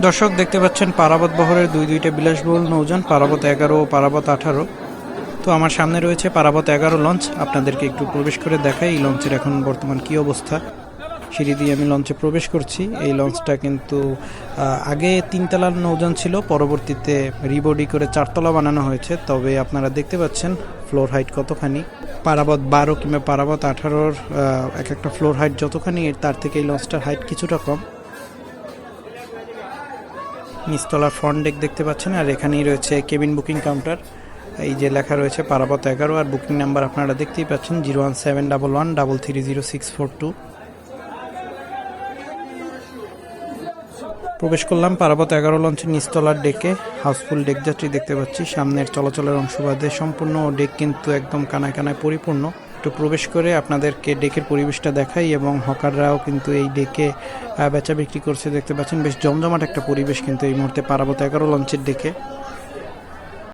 দর্শক দেখতে পাচ্ছেন পারাবত বহরের দুইটা বিলাসবহুল নৌযান পারাবত 11 ও পারাবত 18। তো আমার সামনে রয়েছে পারাবত 11 লঞ্চ, আপনাদেরকে একটু প্রবেশ করে দেখাই এই লঞ্চের এখন বর্তমান কি অবস্থা। সিঁড়ি দিয়ে আমি লঞ্চে প্রবেশ করছি। এই লঞ্চটা কিন্তু আগে 3 তলার নৌযান ছিল, পরবর্তীতে রিবডি করে 4 তলা বানানো হয়েছে। তবে আপনারা দেখতে পাচ্ছেন ফ্লোর হাইট কতখানি। পারাবত 12 কিংবা পারাবত 18-র এক একটা ফ্লোর হাইট যতখানি, তার থেকে এই লঞ্চটার হাইট কিছুটা কম। নিচতলার ফ্রন্ট ডেক দেখতে পাচ্ছেন, আর এখানেই রয়েছে কেবিন বুকিং কাউন্টার। এই যে লেখা রয়েছে পারাবত 11, আর বুকিং নাম্বার আপনারা দেখতেই পাচ্ছেন 01711330642। প্রবেশ করলাম পারাবত 11 লঞ্চের নিচতলার ডেকে। হাউসফুল ডেক যাত্রী দেখতে পাচ্ছি। সামনের চলাচলের অংশ বাদে সম্পূর্ণ ডেক কিন্তু একদম কানায় কানায় পরিপূর্ণ। একটু প্রবেশ করে আপনাদেরকে ডেকের পরিবেশটা দেখাই, এবং হকাররাও কিন্তু এই ডেকে বেচা বিক্রি করছে দেখতে পাচ্ছেন। বেশ জমজমাট একটা পরিবেশ কিন্তু এই মুহূর্তে পারাবত 11 লঞ্চের ডেকে।